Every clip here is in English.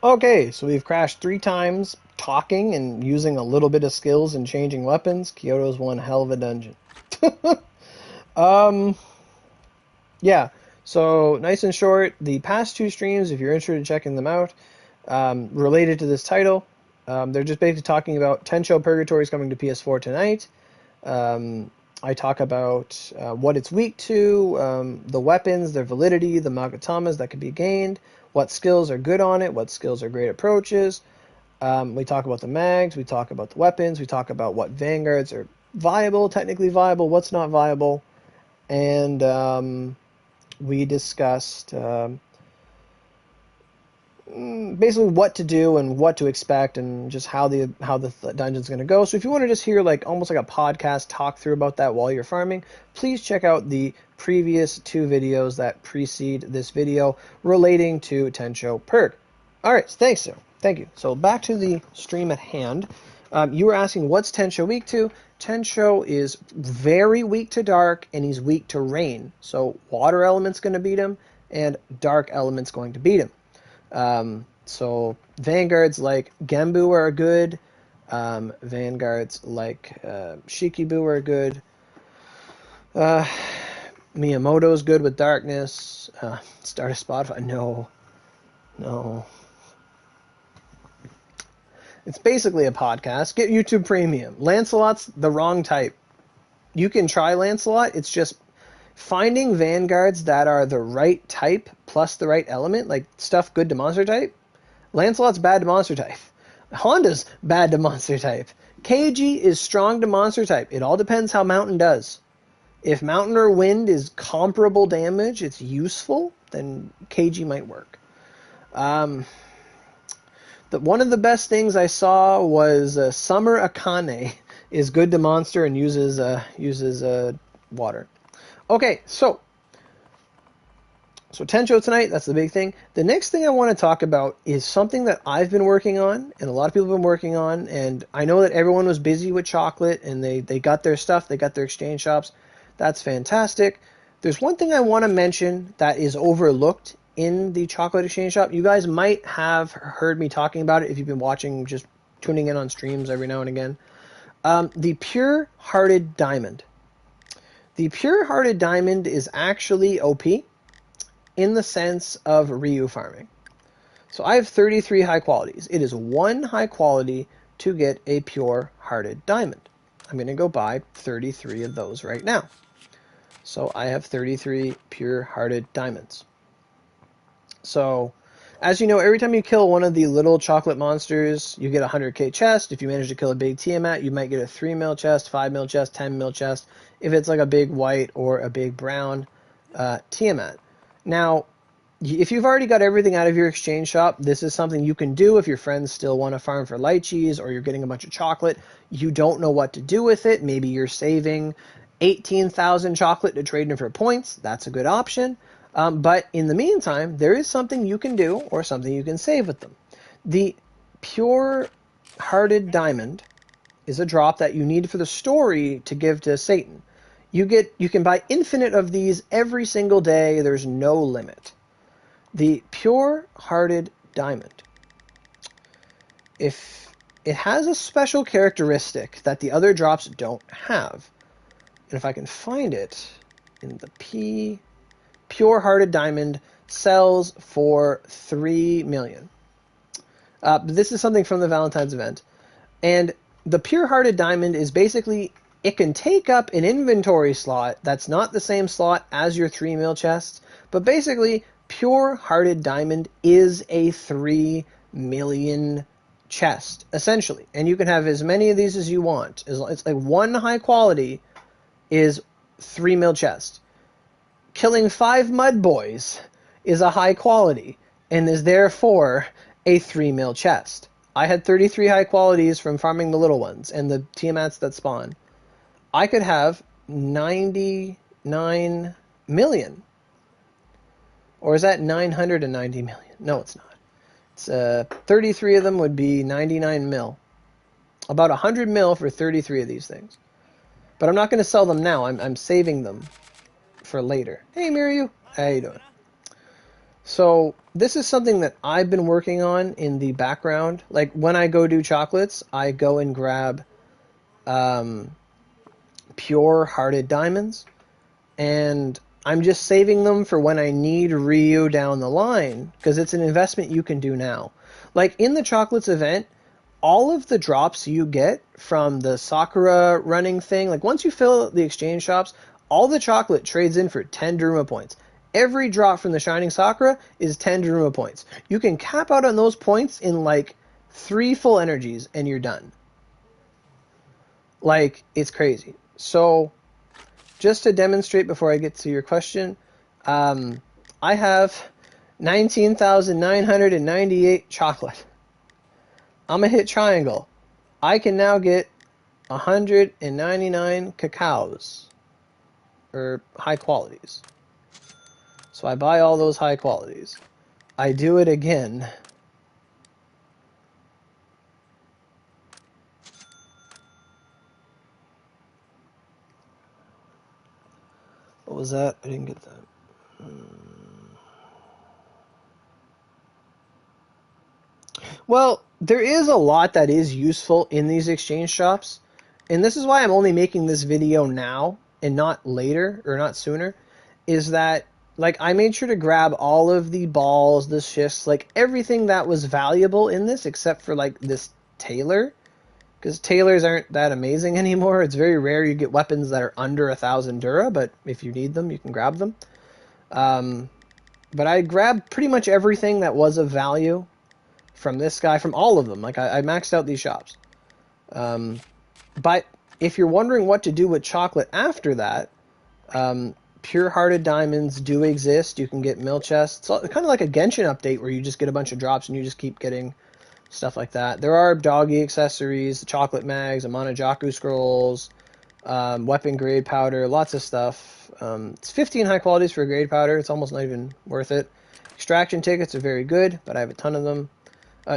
Okay, so we've crashed 3 times talking and using a little bit of skills and changing weapons. Kyoto's one hell of a dungeon. um, yeah, so nice and short. The past 2 streams, if you're interested in checking them out, related to this title, they're just basically talking about Tencho Purgatory is coming to PS4 tonight. Um, I talk about what it's weak to, the weapons, their validity, the Magatamas that can be gained, what skills are good on it, what skills are great approaches. We talk about the mags, we talk about the weapons, we talk about what vanguards are viable, technically viable, what's not viable, and we discussed basically what to do and what to expect and just how the dungeon's going to go. So if you want to just hear like almost like a podcast talk through about that while you're farming, please check out the previous 2 videos that precede this video relating to Tencho Perk. All right, thanks, sir. Thank you. So back to the stream at hand. You were asking what's Tencho weak to? Tencho is very weak to dark and he's weak to rain. So water element's going to beat him and dark element's going to beat him. So vanguards like Genbu are good. Vanguards like Shikibu are good. Miyamoto's good with darkness. Start a Spotify. No. It's basically a podcast. Get YouTube Premium. Lancelot's the wrong type. You can try Lancelot. It's just finding vanguards that are the right type plus the right element, like stuff good to monster type. Lancelot's bad to monster type. Honda's bad to monster type. Keiji is strong to monster type. It all depends how Mountain does. If Mountain or Wind is comparable damage, it's useful, then Keiji might work. One of the best things I saw was Summer Akane is good to monster and uses water. Okay, so Tencho tonight, that's the big thing. The next thing I want to talk about is something that I've been working on, and a lot of people have been working on, and I know that everyone was busy with chocolate, and they got their stuff, they got their exchange shops. That's fantastic. There's one thing I want to mention that is overlooked in the chocolate exchange shop. You guys might have heard me talking about it if you've been watching, just tuning in on streams every now and again. The Pure-Hearted Diamond. The Pure-Hearted Diamond is actually OP in the sense of Ryu farming. So I have 33 high qualities. It is 1 high quality to get a Pure-Hearted Diamond. I'm going to go buy 33 of those right now. So I have 33 Pure-Hearted Diamonds. So, as you know, every time you kill one of the little chocolate monsters, you get a 100k chest. If you manage to kill a big Tiamat, you might get a 3 mil chest, 5 mil chest, 10 mil chest, if it's like a big white or a big brown Tiamat. Now, if you've already got everything out of your exchange shop, this is something you can do if your friends still want to farm for lychees or you're getting a bunch of chocolate. You don't know what to do with it. Maybe you're saving 18,000 chocolate to trade in for points. That's a good option. But in the meantime, there is something you can do or something you can save with them. The Pure-Hearted Diamond is a drop that you need for the story to give to Satan. You can buy infinite of these every single day. There's no limit. The Pure-Hearted Diamond, if it has a special characteristic that the other drops don't have, and if I can find it in the Pure-Hearted Diamond sells for 3 million. This is something from the Valentine's event. And the Pure-Hearted Diamond is basically, it can take up an inventory slot that's not the same slot as your 3 mil chests, but basically, Pure-Hearted Diamond is a 3 million chest, essentially. And you can have as many of these as you want. It's like 1 high quality is 3 mil chest. Killing 5 mud boys is a high quality and is therefore a 3 mil chest. I had 33 high qualities from farming the little ones and the Tiamats that spawn. I could have 99 million. Or is that 990 million? No, it's not. It's 33 of them would be 99 mil. About 100 mil for 33 of these things. But I'm not going to sell them now. I'm saving them for later. Hey, Miriu. How you doing? So this is something that I've been working on in the background. Like when I go do chocolates, I go and grab um, pure hearted diamonds, and I'm just saving them for when I need Ryu down the line because it's an investment you can do now. Like in the chocolates event, all of the drops you get from the Sakura running thing, like once you fill the exchange shops, all the chocolate trades in for 10 Daruma points. Every drop from the Shining Sakura is 10 Daruma points. You can cap out on those points in like 3 full energies and you're done. Like, it's crazy. So, just to demonstrate before I get to your question, I have 19,998 chocolate. I'm going to hit triangle. I can now get 199 cacaos, or high qualities. So I buy all those high qualities. I do it again. What was that? I didn't get that. Well, there is a lot that is useful in these exchange shops. And this is why I'm only making this video now and not later or not sooner. Is that, like, I made sure to grab all of the balls, the shifts, like everything that was valuable in this except for like this tailor. Because tailors aren't that amazing anymore. It's very rare you get weapons that are under 1,000 Dura, but if you need them, you can grab them. But I grabbed pretty much everything that was of value from this guy, from all of them. Like, I maxed out these shops. But if you're wondering what to do with chocolate after that, pure-hearted diamonds do exist. You can get mill chests. It's kind of like a Genshin update where you just get a bunch of drops and you just keep getting stuff like that. There are doggy accessories, chocolate mags, Amanajaku scrolls, weapon grade powder, lots of stuff. It's 15 high qualities for a grade powder. It's almost not even worth it. Extraction tickets are very good, but I have a ton of them.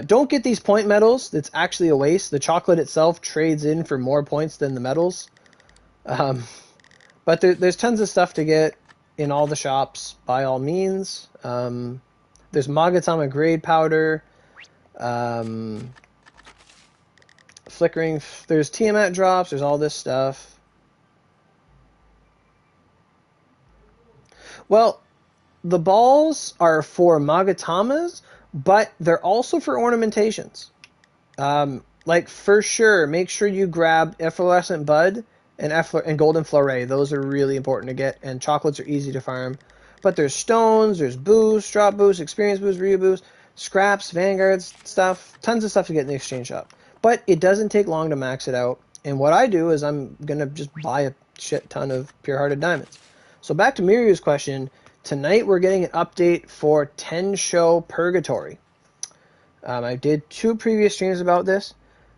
Don't get these point medals. It's actually a waste. The chocolate itself trades in for more points than the medals. But there's tons of stuff to get in all the shops, by all means. There's Magatama grade powder. Flickering. There's Tiamat drops. There's all this stuff. Well, the balls are for Magatamas, but they're also for ornamentations. Like, for sure, make sure you grab Efflorescent Bud and Golden Flore. Those are really important to get, and chocolates are easy to farm. But there's stones, there's boosts, drop boosts, experience boosts, Ryu boosts, scraps, vanguards, stuff. Tons of stuff to get in the exchange shop. But it doesn't take long to max it out. And what I do is I'm going to just buy a shit ton of pure-hearted diamonds. So back to Miryu's question. Tonight we're getting an update for Tensho Purgatory. I did 2 previous streams about this.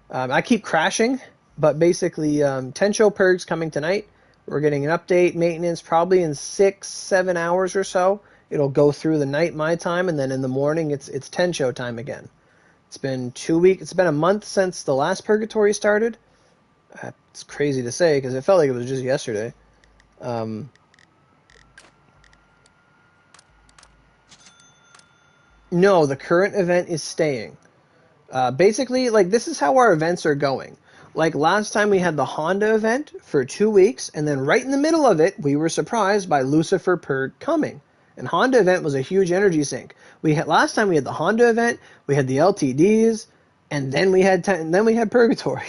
I keep crashing, but basically Tensho Purg's coming tonight. We're getting an update, maintenance, probably in 6-7 hours or so. It'll go through the night my time, and then in the morning it's Tensho time again. It's been 2 weeks. It's been a month since the last Purgatory started. It's crazy to say because it felt like it was just yesterday. No, the current event is staying. Basically, like, this is how our events are going. Like, last time we had the Honda event for 2 weeks, and then right in the middle of it, we were surprised by Lucifer Purg coming. And Honda event was a huge energy sink. Last time we had the Honda event, we had the LTDs, and then we had Purgatory.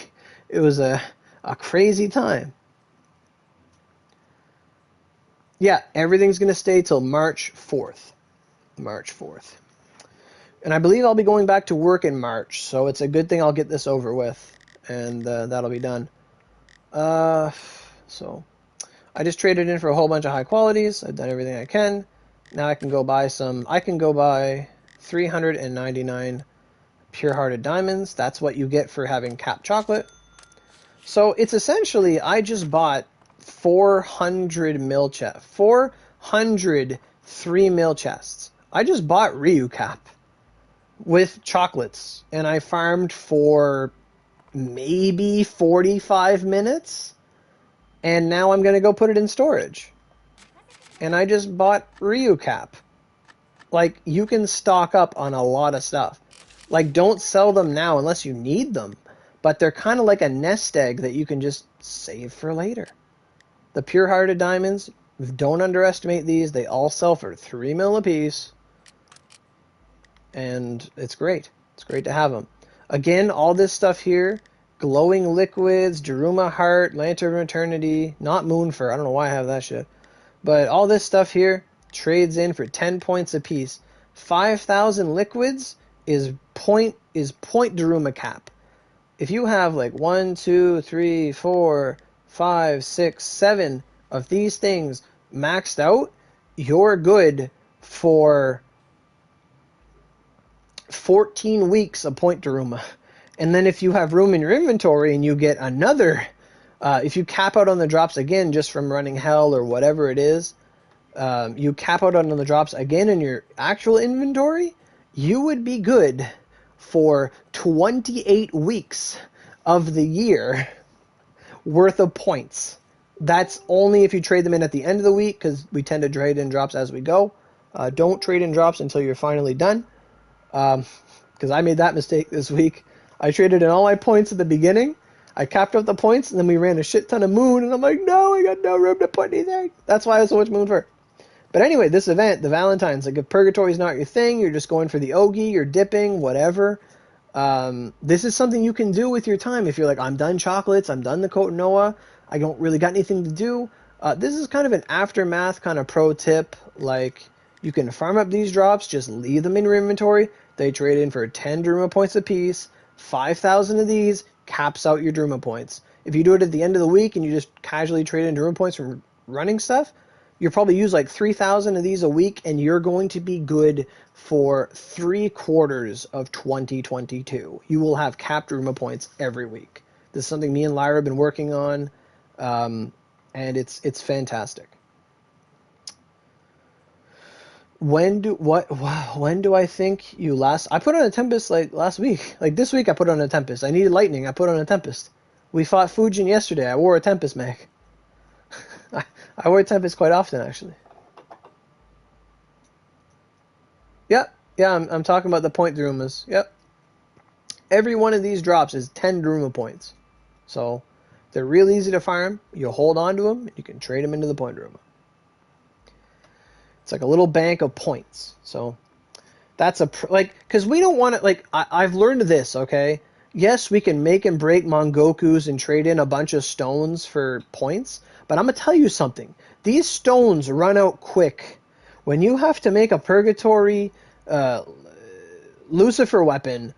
It was a crazy time. Yeah, everything's going to stay till March 4th. March 4th. And I believe I'll be going back to work in March, so it's a good thing I'll get this over with, and that'll be done. So I just traded in for a whole bunch of high qualities. I've done everything I can. Now I can go buy 399 pure-hearted diamonds. That's what you get for having capped chocolate. So it's essentially, I just bought 400 mil chests. 400 3-mil chests. I just bought Ryu Cap with chocolates, and I farmed for maybe 45 minutes, and now I'm going to go put it in storage. And I just bought Ryu Cap. Like, you can stock up on a lot of stuff. Like, don't sell them now unless you need them. But they're kind of like a nest egg that you can just save for later. The pure-hearted diamonds, don't underestimate these. They all sell for 3 mil a piece. And it's great. It's great to have them. Again, all this stuff here, glowing liquids, Daruma Heart, Lantern of Eternity, not Moonfur. I don't know why I have that shit. But all this stuff here trades in for 10 points a piece. 5,000 liquids is point Daruma cap. If you have like 1, 2, 3, 4, 5, 6, 7 of these things maxed out, you're good for 14 weeks of point Daruma. And then if you have room in your inventory and you get another, if you cap out on the drops again just from running hell or whatever it is, you cap out on the drops again in your actual inventory, you would be good for 28 weeks of the year worth of points. That's only if you trade them in at the end of the week, because we tend to trade in drops as we go. Don't trade in drops until you're finally done. Because I made that mistake this week. I traded in all my points at the beginning. I capped up the points, and then we ran a shit ton of moon, and I'm like, no, I got no room to put anything. That's why I have so much moon for. But anyway, this event, the Valentine's, like if Purgatory's not your thing, you're just going for the Ogi, you're dipping, whatever. This is something you can do with your time. If you're like, I'm done chocolates, I'm done the Kotonoa, I don't really got anything to do. This is kind of an aftermath kind of pro tip. Like, you can farm up these drops, just leave them in your inventory. They trade in for 10 Daruma points apiece. 5,000 of these caps out your Daruma points. If you do it at the end of the week and you just casually trade in Daruma points from running stuff, you'll probably use like 3,000 of these a week, and you're going to be good for 3/4 of 2022. You will have capped Daruma points every week. This is something me and Lyra have been working on, and it's fantastic. When do I think you last? I put on a Tempest like last week. Like this week I put on a Tempest. I needed Lightning. I put on a Tempest. We fought Fujin yesterday. I wore a Tempest mag. I wear Tempest quite often, actually. Yep. Yeah, I'm talking about the point Darumas. Yep. Every one of these drops is 10 Daruma points. So they're real easy to farm. You hold on to them, and you can trade them into the point Daruma. It's like a little bank of points. So that's because we don't want to, like, I've learned this, okay? Yes, we can make and break Mongokus and trade in a bunch of stones for points, but I'm going to tell you something. These stones run out quick. When you have to make a Purgatory Lucifer weapon,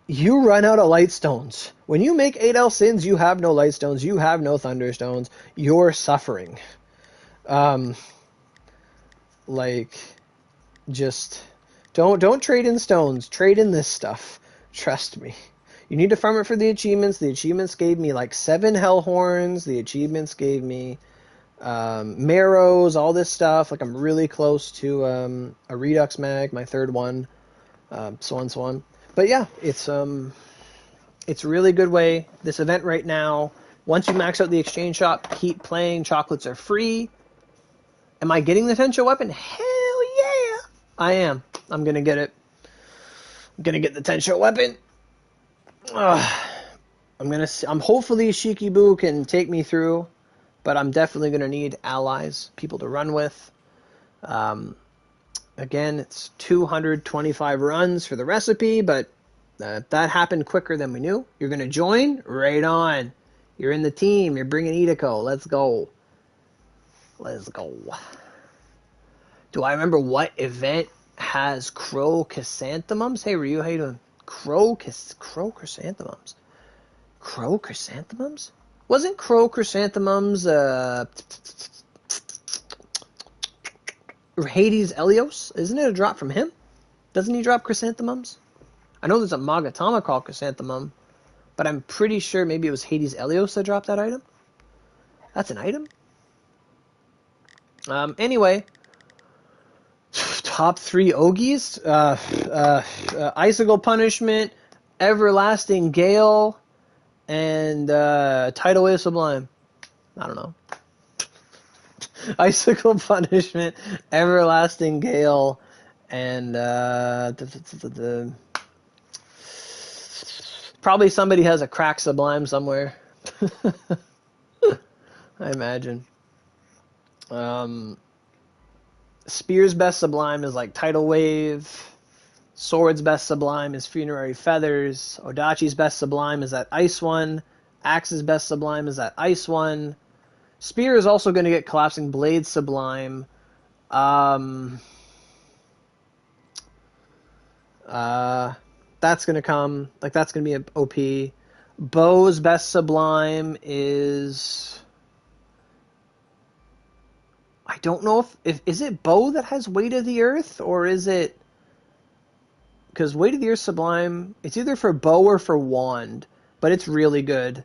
you run out of light stones. When you make 8 El Sins, you have no light stones, you have no thunderstones, you're suffering. Like, just don't trade in stones. Trade in this stuff. Trust me. You need to farm it for the achievements. The achievements gave me like 7 Hellhorns. The achievements gave me Marrows, all this stuff. Like, I'm really close to a Redux mag, my 3rd one, so on, so on. But yeah, it's a really good way. This event right now, once you max out the exchange shop, keep playing. Chocolates are free. Am I getting the Tensho weapon? Hell yeah! I am. I'm gonna get it. I'm gonna get the Tensho weapon. I'm hopefully Shikibu can take me through, but I'm definitely gonna need allies, people to run with. Again, it's 225 runs for the recipe, but that happened quicker than we knew. You're gonna join? Right on. You're in the team. You're bringing Idako. Let's go. Let's go. Do I remember what event has Crow Chrysanthemums? Hey, Ryu, how you doing? Crow Chrysanthemums. Crow Chrysanthemums? Wasn't Crow Chrysanthemums Hades Elios? Isn't it a drop from him? Doesn't he drop Chrysanthemums? I know there's a Magatama called Chrysanthemum, but I'm pretty sure maybe it was Hades Elios that dropped that item. That's an item? Anyway, top 3 Ogis, Icicle Punishment, Everlasting Gale, and Tidal Wave Sublime. I don't know. Icicle Punishment, Everlasting Gale, And probably somebody has a crack sublime somewhere. I imagine. Spear's best sublime is like Tidal Wave. Sword's best sublime is Funerary Feathers. Odachi's best sublime is that ice one. Axe's best sublime is that ice one. Spear is also going to get Collapsing Blade sublime. That's going to come. Like, that's going to be an OP. Bow's best sublime is... I don't know if is it Bow that has Weight of the Earth, or is it... Because Weight of the Earth sublime, it's either for Bow or for Wand, but it's really good.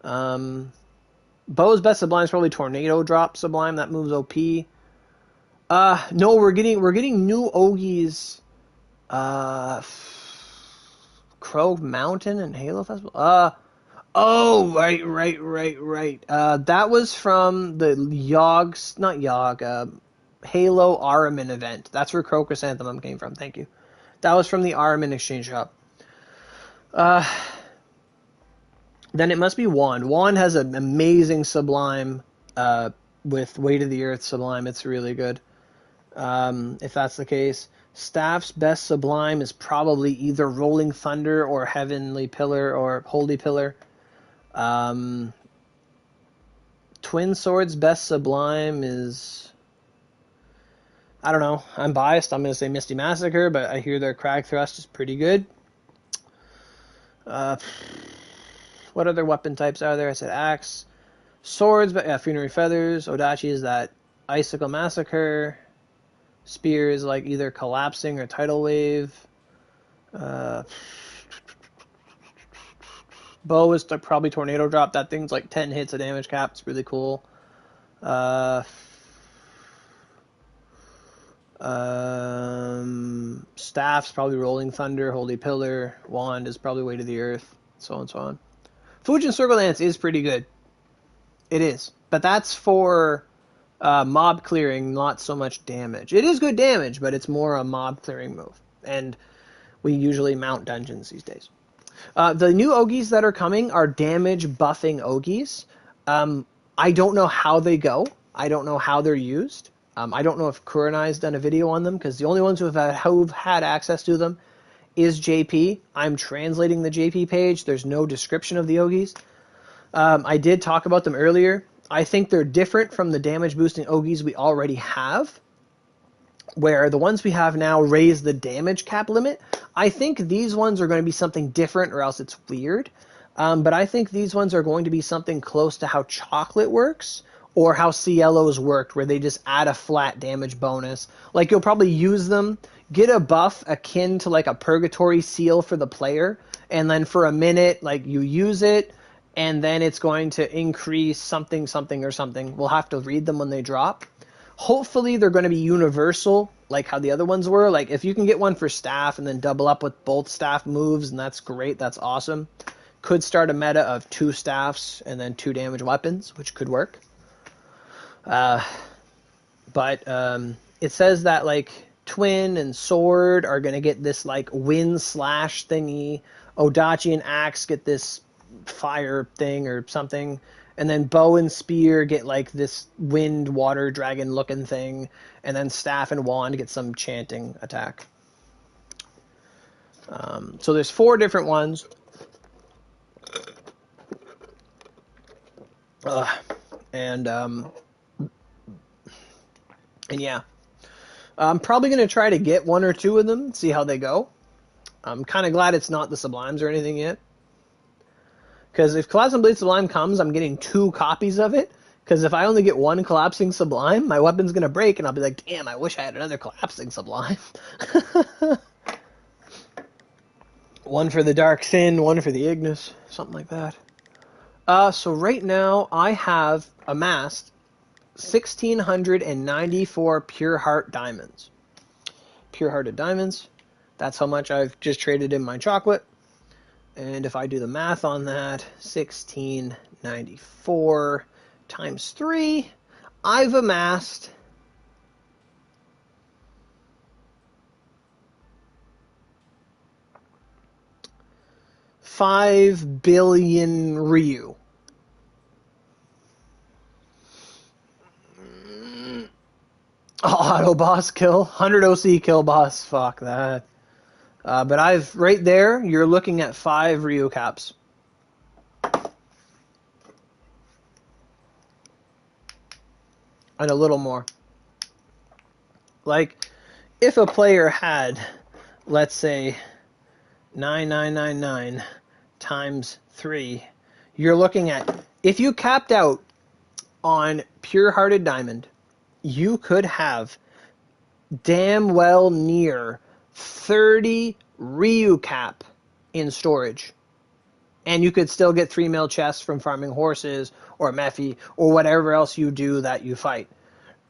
Bow's best sublime is probably Tornado Drop sublime. That moves OP. No, we're getting new Ogies. Crow Mountain and Halo Festival. Oh, right. That was from the Halo Araman event. That's where Crow Chrysanthemum came from. Thank you. That was from the Araman exchange shop. Then it must be Wand. Wand has an amazing sublime with Weight of the Earth sublime. It's really good. If that's the case. Staff's best sublime is probably either Rolling Thunder or Heavenly Pillar or Holy Pillar. Twin Sword's best sublime is... I don't know. I'm biased. I'm going to say Misty Massacre, but I hear their Crag Thrust is pretty good. What other weapon types are there? I said Axe. Swords, but yeah, Funerary Feathers. Odachi is that Icicle Massacre. Spear is like either Collapsing or Tidal Wave. Bow is probably Tornado Drop. That thing's like 10 hits of damage cap. It's really cool. Staff's probably Rolling Thunder. Holy Pillar. Wand is probably Weight of the Earth. So on and so on. Fujin Circle Lance is pretty good. It is. But that's for mob clearing, not so much damage. It is good damage, but it's more a mob clearing move. And we usually mount dungeons these days. The new Ogies that are coming are damage buffing Ogies. I don't know how they go. I don't know how they're used. I don't know if Kurenai's done a video on them, because the only ones who've had access to them is JP. I'm translating the JP page. There's no description of the Ogies. I did talk about them earlier. I think they're different from the damage boosting Ogies we already have, where the ones we have now raise the damage cap limit. I think these ones are going to be something different, or else it's weird. But I think these ones are going to be something close to how Chocolate works, or how Cielo's worked, where they just add a flat damage bonus. Like, you'll probably use them, get a buff akin to like a Purgatory Seal for the player, and then for a minute, like, you use it, and then it's going to increase something or something. We'll have to read them when they drop. Hopefully they're going to be universal, like how the other ones were. Like, if you can get one for staff and then double up with both staff moves, and that's great, that's awesome. Could start a meta of 2 staffs and then 2 damage weapons, which could work. But it says that, like, Twin and Sword are going to get this, like, wind slash thingy. Odachi and Axe get this fire thing or something. And then Bow and Spear get, like, this wind water dragon looking thing. And then Staff and Wand get some chanting attack. So there's 4 different ones. And yeah, I'm probably going to try to get 1 or 2 of them, see how they go. I'm kind of glad it's not the Sublimes or anything yet. Because if Collapsing Blade Sublime comes, I'm getting 2 copies of it. Because if I only get 1 Collapsing Sublime, my weapon's going to break, and I'll be like, damn, I wish I had another Collapsing Sublime. 1 for the Dark Sin, 1 for the Ignis, something like that. So right now, I have amassed 1,694 Pure Heart Diamonds. Pure Hearted Diamonds. That's how much I've just traded in my chocolate. And if I do the math on that, 1,694 times 3, I've amassed 5 billion Ryu. Auto boss kill. 100 OC kill boss. Fuck that. But right there, you're looking at 5 Ryu caps. And a little more. Like, if a player had, let's say, 9999 times 3, you're looking at, if you capped out on Pure Hearted Diamond, you could have damn well near 30 Ryu cap in storage. And you could still get 3 mil chests from farming horses or Mephi or whatever else you do that you fight.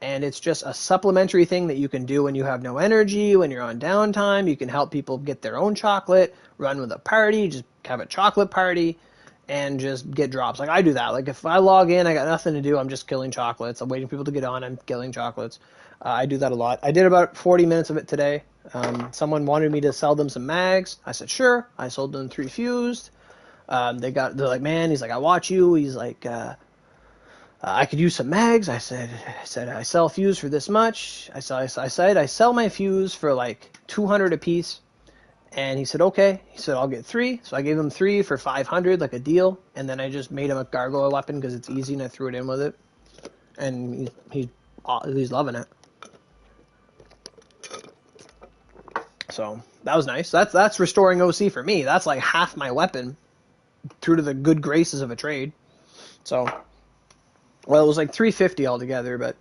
And it's just a supplementary thing that you can do when you have no energy, when you're on downtime. You can help people get their own chocolate, run with a party, just have a chocolate party, and just get drops. Like, I do that. Like, if I log in, I got nothing to do, I'm just killing chocolates. I'm waiting for people to get on, I'm killing chocolates. I do that a lot. I did about 40 minutes of it today. Someone wanted me to sell them some mags. I said, sure. I sold them 3 fused. They're like, man, he's like, I watch you. He's like, I could use some mags. I said, I sell fuse for this much. I said, I sell my fuse for like 200 a piece. And he said, okay. He said, I'll get 3. So I gave him 3 for 500, like a deal. And then I just made him a gargoyle weapon because it's easy, and I threw it in with it. And he's loving it. So that was nice. That's restoring OC for me. That's like half my weapon through to the good graces of a trade. So, well, it was like 350 altogether, but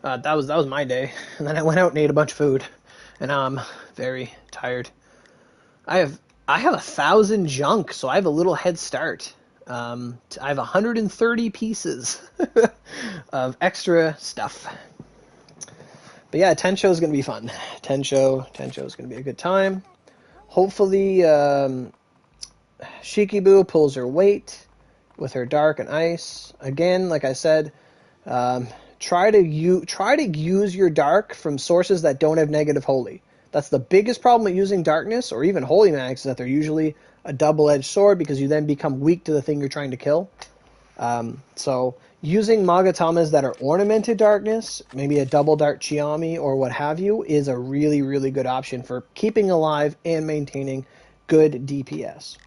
that was my day. And then I went out and ate a bunch of food, and now I'm very tired. I have 1,000 junk, so I have a little head start. I have 130 pieces of extra stuff. But yeah, Tensho is going to be fun. Tensho is going to be a good time. Hopefully, Shikibu pulls her weight with her dark and ice. Again, like I said, try to use your dark from sources that don't have negative holy. That's the biggest problem with using darkness or even holy mags, is that they're usually a double-edged sword because you then become weak to the thing you're trying to kill. So using Magatamas that are ornamented darkness, maybe a double dark Chiami or what have you, is a really, really good option for keeping alive and maintaining good DPS.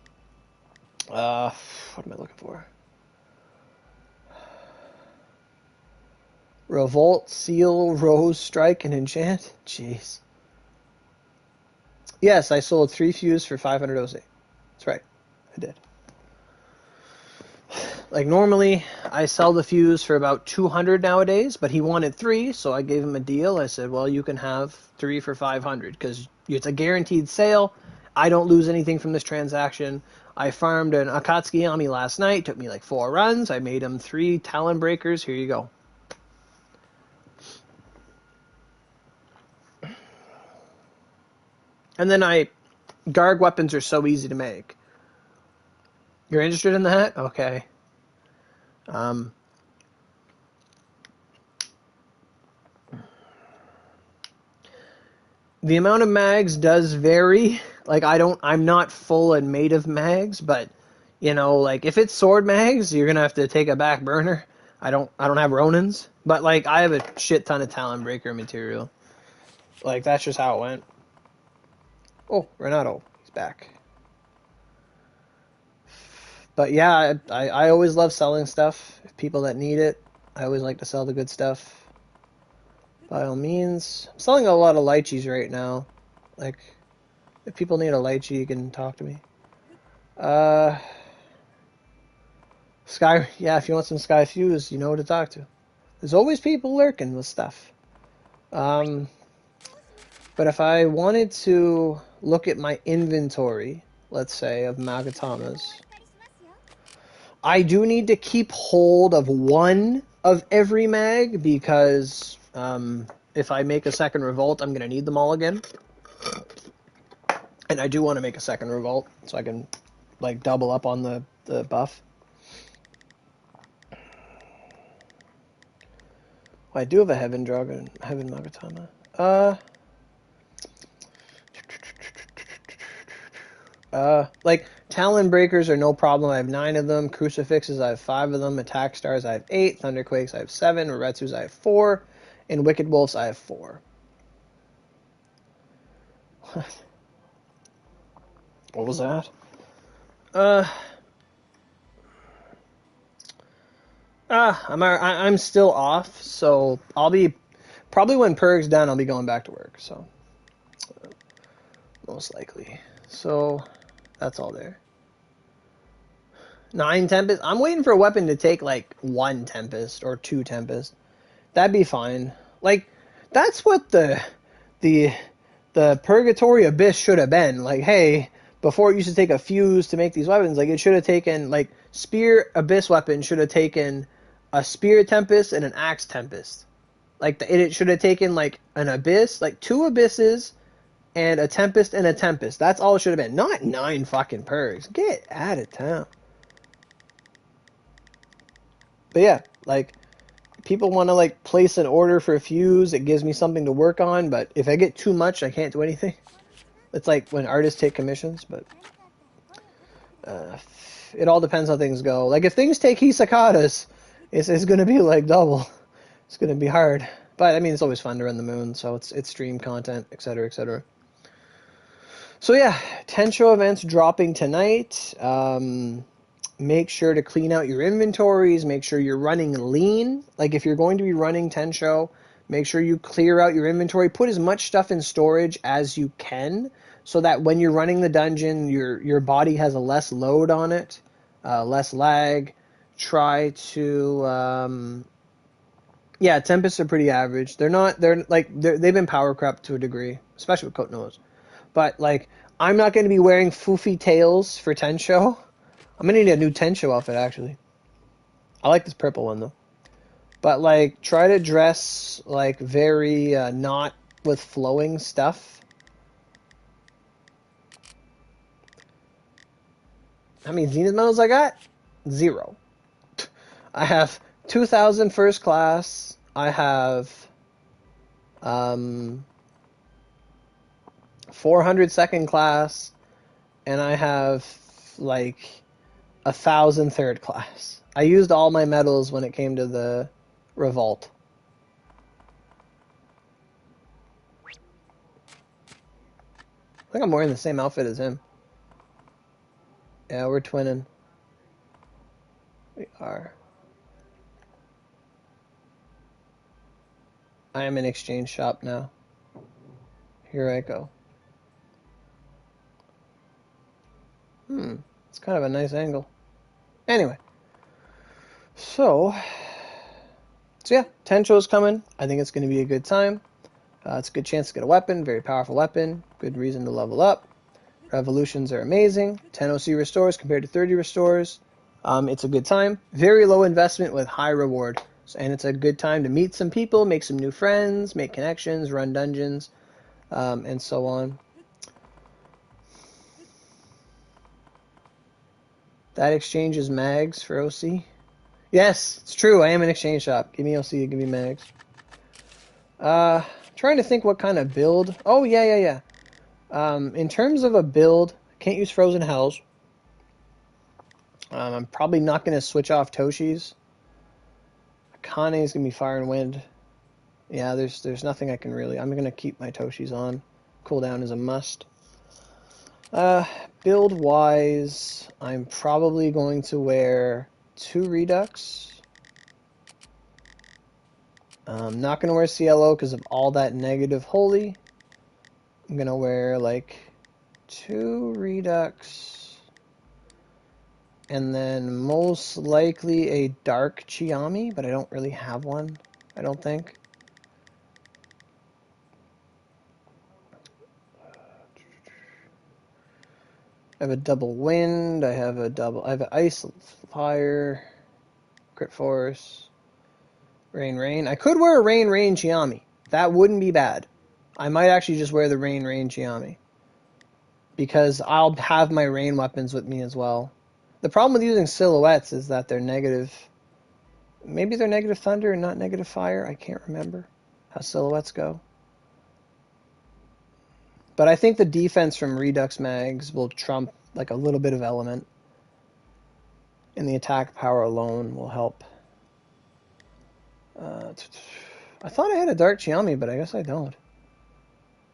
What am I looking for? Revolt, Seal, Rose, Strike, and Enchant? Jeez. Yes, I sold 3 fuse for 500 OC. That's right. I did. Like, normally, I sell the fuse for about 200 nowadays, but he wanted 3, so I gave him a deal. I said, well, you can have 3 for 500, because it's a guaranteed sale. I don't lose anything from this transaction. I farmed an Akatsuki Yami last night. Took me like 4 runs. I made him 3 Talon Breakers. Here you go. And then Garg weapons are so easy to make. You're interested in that? Okay. The amount of mags does vary. Like, I'm not full and made of mags, but, you know, like, if it's sword mags, you're gonna have to take a back burner. I don't have Ronins, but, like, I have a shit ton of Talon Breaker material. Like, that's just how it went. Oh, Renato, he's back. But yeah, I always love selling stuff. If people that need it, I always like to sell the good stuff. By all means. I'm selling a lot of lychees right now. Like, if people need a lychee, you can talk to me. Sky, yeah, if you want some Sky Fuse, you know who to talk to. There's always people lurking with stuff. But if I wanted to look at my inventory, let's say, of Magatamas, I do need to keep hold of 1 of every mag, because if I make a second revolt, I'm going to need them all again. And I do want to make a second revolt, so I can, like, double up on the buff. I do have a Heaven Dragon, Heaven Magatama. Like Talon Breakers are no problem. I have 9 of them. Crucifixes, I have 5 of them. Attack Stars, I have 8. Thunderquakes, I have 7. Reretsus, I have 4. And Wicked Wolves, I have 4. What was that? I'm still off, so I'll be probably when Purg's done. I'll be going back to work, so most likely. So that's all there. 9 Tempest. I'm waiting for a weapon to take like 1 Tempest or 2 Tempest. That'd be fine. Like that's what the Purgatory Abyss should have been. Like, hey, before it used to take a fuse to make these weapons, like it should have taken like Spear Abyss weapon should have taken a Spear Tempest and an Axe Tempest. Like it should have taken like an Abyss, like 2 Abysses and a Tempest and a Tempest. That's all it should have been. Not 9 fucking Purgs. Get out of town. But yeah, like people want to like place an order for a fuse. It gives me something to work on, but if I get too much, I can't do anything. It's like when artists take commissions, but it all depends how things go. Like if things take Hisakatas, it's going to be like double. It's going to be hard. But I mean, it's always fun to run the moon, so it's stream content, etc., etc. So yeah, Tensho events dropping tonight. Make sure to clean out your inventories. Make sure you're running lean. Like if you're going to be running Tensho, make sure you clear out your inventory. Put as much stuff in storage as you can, so that when you're running the dungeon, your body has a less load on it, less lag. Try to yeah, Tempests are pretty average. They've been power crept to a degree, especially with Kotono's. But like I'm not going to be wearing foofy tails for Tensho. I'm going to need a new Tensho outfit actually. I like this purple one though. But like try to dress like very not with flowing stuff. How many Zenith medals I got? 0. I have 2,000 first class. I have 400 second class, and I have like 1,000 third class. I used all my medals when it came to the revolt. I think I'm wearing the same outfit as him. Yeah, we're twinning. We are. I am in exchange shop now. Here I go. It's kind of a nice angle. Anyway. So yeah, Tensho's coming. I think it's going to be a good time. It's a good chance to get a weapon. Very powerful weapon. Good reason to level up. Revolutions are amazing. 10 OC restores compared to 30 restores. It's a good time. Very low investment with high reward. And it's a good time to meet some people, make some new friends, make connections, run dungeons, and so on. That exchanges mags for OC. Yes, it's true. I am an exchange shop. Give me OC, give me mags. Trying to think what kind of build. Oh, yeah. In terms of a build, can't use Frozen Hells. I'm probably not going to switch off Toshi's. Akane is going to be Fire and Wind. Yeah, there's nothing I can really... I'm going to keep my Toshi's on. Cooldown is a must. Build-wise, I'm probably going to wear 2 Redux. I'm not going to wear CLO because of all that negative holy. I'm going to wear like 2 Redux. And then most likely a dark Chiami, but I don't really have one, I don't think. I have a double wind, I have an ice, fire, crit force, rain. I could wear a rain Chiami. That wouldn't be bad. I might actually just wear the rain Chiami. Because I'll have my rain weapons with me as well. The problem with using silhouettes is that they're negative. Maybe they're negative thunder and not negative fire. I can't remember how silhouettes go. But I think the defense from Redux mags will trump like a little bit of element. And the attack power alone will help. I thought I had a Dark Chiami, but I guess I don't.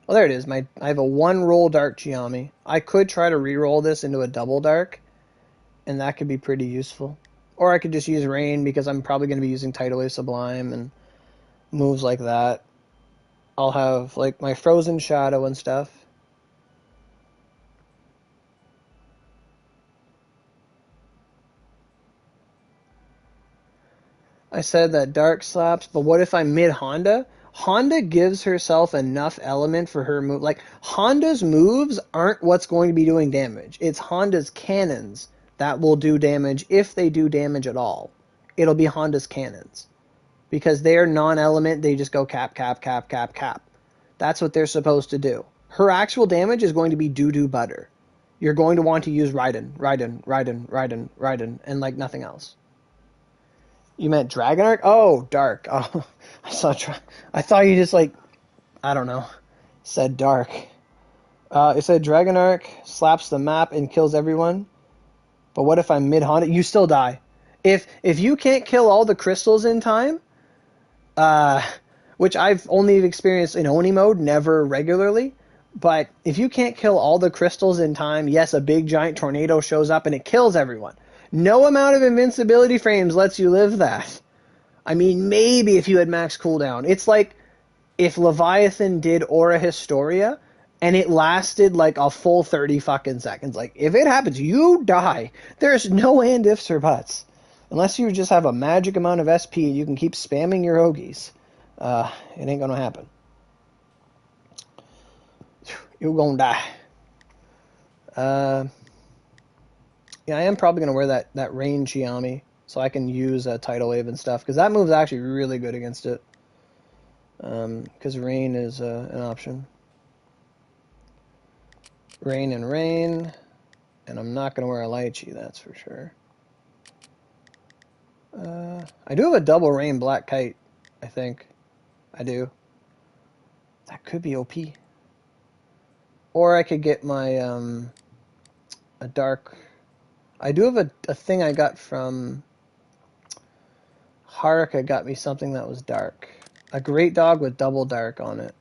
Well, there it is. I have a 1-roll Dark Chiami. I could try to re-roll this into a double Dark, and that could be pretty useful. Or I could just use Rain, because I'm probably going to be using Tidal Wave Sublime and moves like that. I'll have like my Frozen Shadow and stuff. I said that Dark slaps, but what if I'm mid Honda? Honda gives herself enough element for her move. Like, Honda's moves aren't what's going to be doing damage. It's Honda's cannons that will do damage, if they do damage at all. It'll be Honda's cannons. Because they're non-element, they just go cap, cap, cap, cap, cap. That's what they're supposed to do. Her actual damage is going to be doo-doo butter. You're going to want to use Raiden, Raiden, Raiden, Raiden, Raiden, and like nothing else. You meant Dragon Arc? Oh, Dark. Oh, I thought you just like, I don't know, said Dark. It said Dragon Arc slaps the map and kills everyone. But what if I'm mid-Honda? You still die. If you can't kill all the crystals in time, which I've only experienced in Oni mode, never regularly, but if you can't kill all the crystals in time, yes, a big giant tornado shows up and it kills everyone. No amount of invincibility frames lets you live that. I mean, maybe if you had max cooldown. It's like if Leviathan did Aura Historia and it lasted like a full 30 fucking seconds. Like, if it happens, you die. There's no and ifs or buts. Unless you just have a magic amount of SP and you can keep spamming your Ogies. It ain't gonna happen. You're gonna die. Yeah, I am probably going to wear that Rain Chiami so I can use a Tidal Wave and stuff, because that move's actually really good against it. Because Rain is an option. Rain and Rain, and I'm not going to wear a Lychee, that's for sure. I do have a double Rain Black Kite, I think. I do. That could be OP. Or I could get my a Dark... I do have a thing I got from Haruka, got me something that was dark. A Great Dog with double dark on it.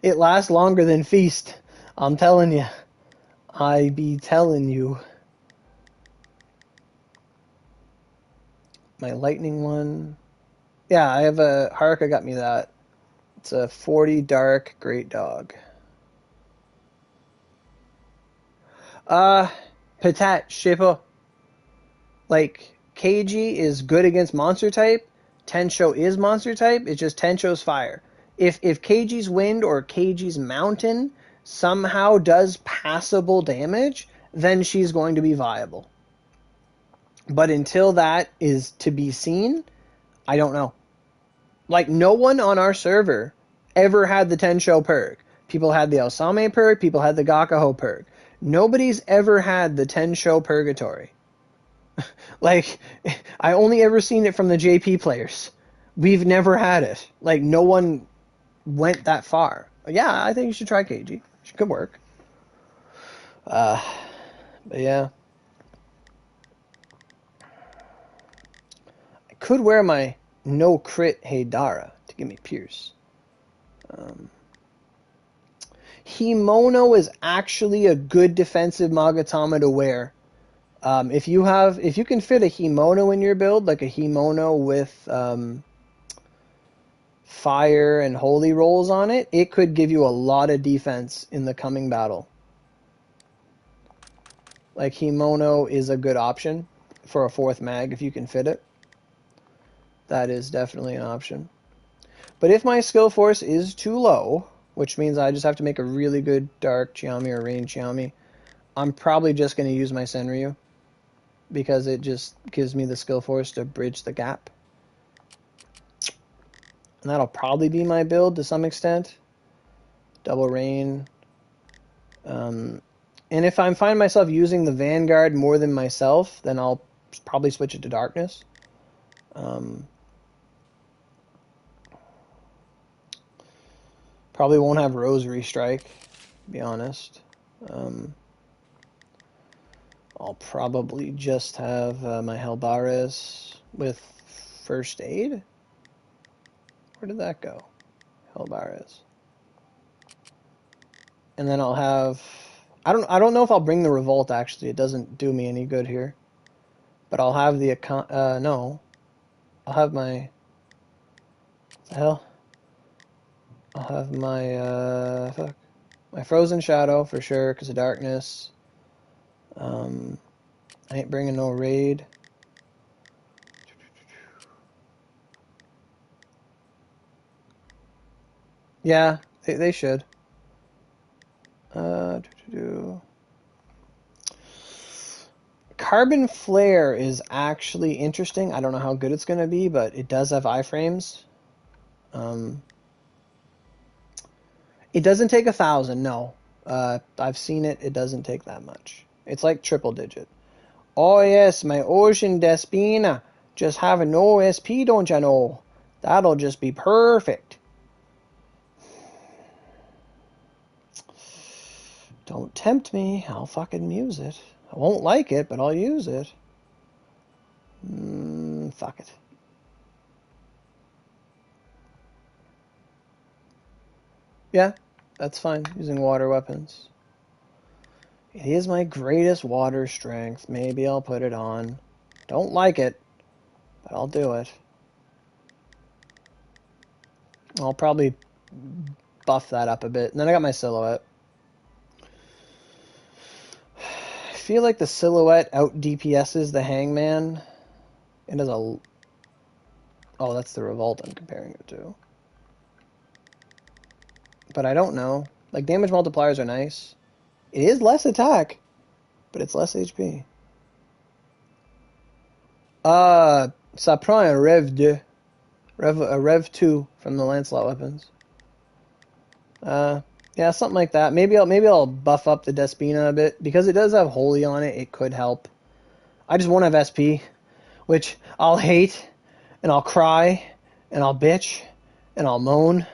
It lasts longer than Feast. I'm telling you. I be telling you. My lightning one. Yeah, I have a... Haruka got me that. It's a 40 dark Great Dog. Patat, Shepo. Like, Keiji is good against monster type. Tensho is monster type. It's just Tensho's fire. If Keiji's wind or Keiji's mountain somehow does passable damage, then she's going to be viable. But until that is to be seen, I don't know. Like, no one on our server ever had the Tensho perk. People had the Osame perk. People had the Gakaho perk. Nobody's ever had the Tensho Purgatory. Like, I only ever seen it from the JP players. We've never had it. Like, no one went that far. Yeah, I think you should try Keiji. It could work. But yeah. I could wear my no crit Heidara to give me Pierce. Himono is actually a good defensive Magatama to wear. If you can fit a Himono in your build, like a Himono with fire and holy rolls on it, it could give you a lot of defense in the coming battle. Like, Himono is a good option for a 4th mag if you can fit it. That is definitely an option. But if my skill force is too low, which means I just have to make a really good Dark Chiami or Rain Chiami, I'm probably just going to use my Senryu, because it just gives me the skill force to bridge the gap. And that'll probably be my build to some extent. Double Rain. And if I find myself using the Vanguard more than myself, then I'll probably switch it to Darkness. Probably Probably won't have Rosary Strike, to be honest. I'll probably just have my Helbaris with First Aid. Where did that go? Helbaris. And then I'll have... I don't know if I'll bring the Revolt, actually. It doesn't do me any good here. But I'll have the... no. I'll have my... What the hell? I'll have my... fuck. My Frozen Shadow, for sure, because of Darkness. I ain't bringing no Raid. Yeah, they should. Carbon Flare is actually interesting. I don't know how good it's going to be, but it does have iframes. It doesn't take 1,000, no. I've seen it. It doesn't take that much. It's like triple digit. Oh yes, my Ocean Despina. Just have an OSP, don't you know? That'll just be perfect. Don't tempt me. I'll fucking use it. I won't like it, but I'll use it. Fuck it. Yeah, that's fine. Using water weapons. It is my greatest water strength. Maybe I'll put it on. Don't like it, but I'll do it. I'll probably buff that up a bit. And then I got my Silhouette. I feel like the Silhouette out DPS's the Hangman. It does a... Oh, that's the Revolt I'm comparing it to. But I don't know. Like, damage multipliers are nice. It is less attack, but it's less HP. Ça prend un Rev 2. Rev 2 from the Lancelot weapons. Yeah, something like that. Maybe I'll buff up the Despina a bit. Because it does have Holy on it, it could help. I just won't have SP, which I'll hate, and I'll cry, and I'll bitch, and I'll moan,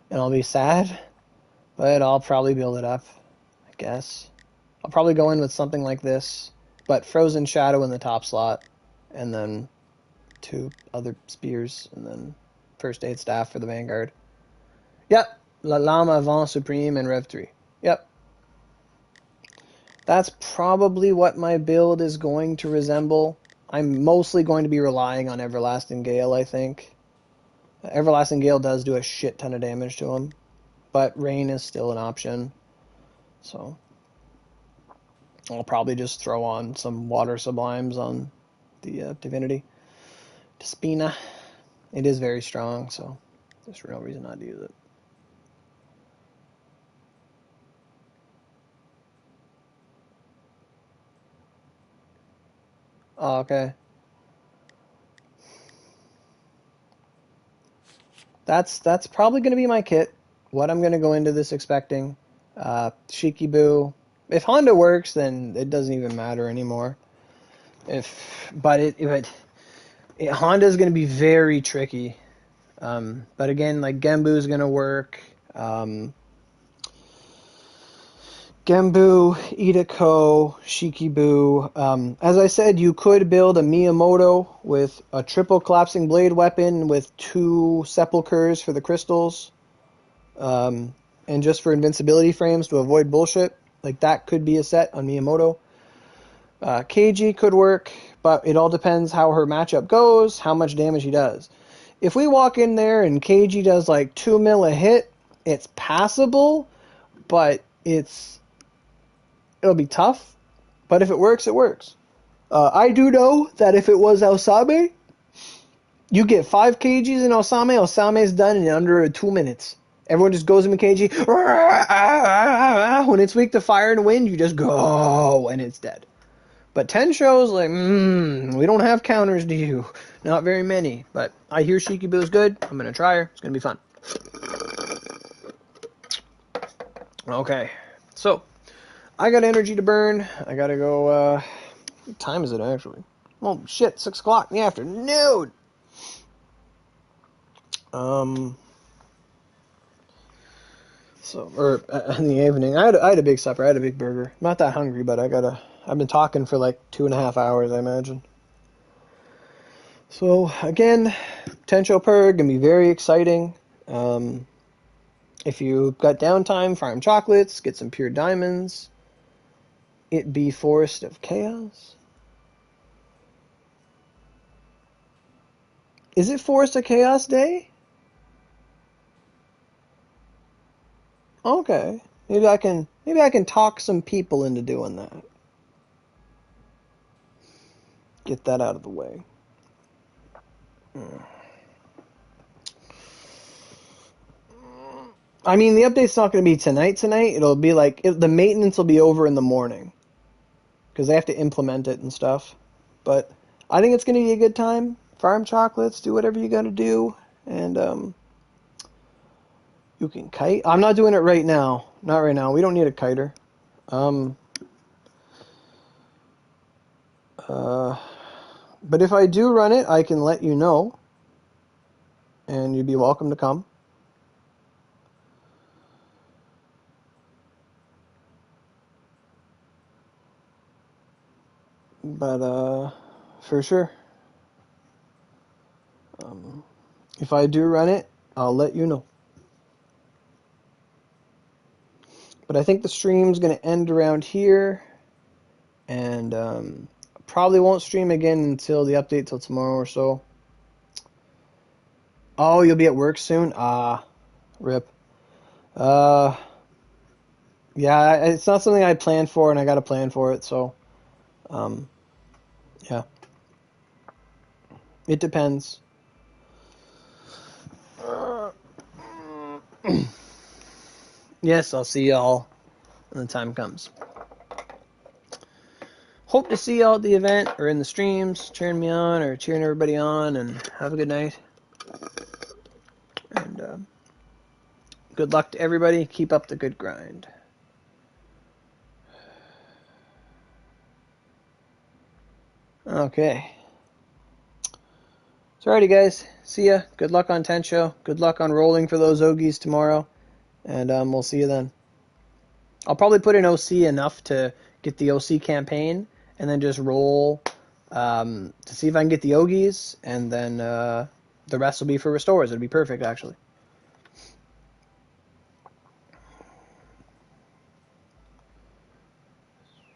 and I'll be sad. But I'll probably build it up, I guess. I'll probably go in with something like this, but Frozen Shadow in the top slot, and then 2 other spears, and then First Aid Staff for the Vanguard. Yep, La Lame Avant Supreme and Rev 3. Yep. That's probably what my build is going to resemble. I'm mostly going to be relying on Everlasting Gale, I think. Everlasting Gale does do a shit ton of damage to him, but Rain is still an option. So I'll probably just throw on some Water Sublimes on the Divinity. Despina. It is very strong, so there's no reason not to use it. Oh, okay. That's probably going to be my kit. What I'm going to go into this expecting. Shikibu. If Honda works, then it doesn't even matter anymore. Honda is going to be very tricky. But again, like Genbu is going to work. Genbu, Idako, Shikibu. As I said, you could build a Miyamoto with a triple collapsing blade weapon with 2 sepulchers for the crystals. And just for invincibility frames to avoid bullshit. Like that could be a set on Miyamoto. Keiji could work, but it all depends how her matchup goes, how much damage he does. If we walk in there and Keiji does like 2 mil a hit, it's passable, but it'll be tough. But if it works, it works. I do know that if it was Osame, you get 5 kgs in Osame. Osame's done in under 2 minutes. Everyone just goes in KG. When it's weak to fire and wind, you just go and it's dead. But 10 shows, like, we don't have counters to you. Not very many. But I hear Shikibu is good. I'm going to try her. It's going to be fun. Okay. So, I got energy to burn. I got to go, what time is it actually? Oh, shit, 6 o'clock in the So, or in the evening, I had a big supper. I had a big burger. I'm not that hungry, but I've been talking for like 2.5 hours, I imagine. So again, potential perg gonna be very exciting. If you've got downtime, farm chocolates, get some pure diamonds. It be Forest of Chaos. Is it Forest of Chaos Day? Okay. Maybe I can talk some people into doing that. Get that out of the way. I mean, the update's not going to be tonight. It'll be like the maintenance will be over in the morning because they have to implement it and stuff. But I think it's going to be a good time. Farm chocolates, do whatever you got to do, and you can kite. I'm not doing it right now. Not right now. We don't need a kiter. But if I do run it, I can let you know, and you'd be welcome to come. But for sure, if I do run it, I'll let you know. But I think the stream's going to end around here, and probably won't stream again until the update till tomorrow or so. Oh, you'll be at work soon? Ah, rip. Yeah, it's not something I planned for, and I got to plan for it, so, yeah. It depends. Yes, I'll see y'all when the time comes. Hope to see y'all at the event or in the streams, cheering me on or cheering everybody on, and have a good night. And good luck to everybody. Keep up the good grind. Okay. So, alrighty, guys. See ya. Good luck on Tensho. Good luck on rolling for those Ogies tomorrow. And we'll see you then. I'll probably put in OC enough to get the OC campaign, and then just roll to see if I can get the Ogies, and then the rest will be for restores. It'll be perfect, actually.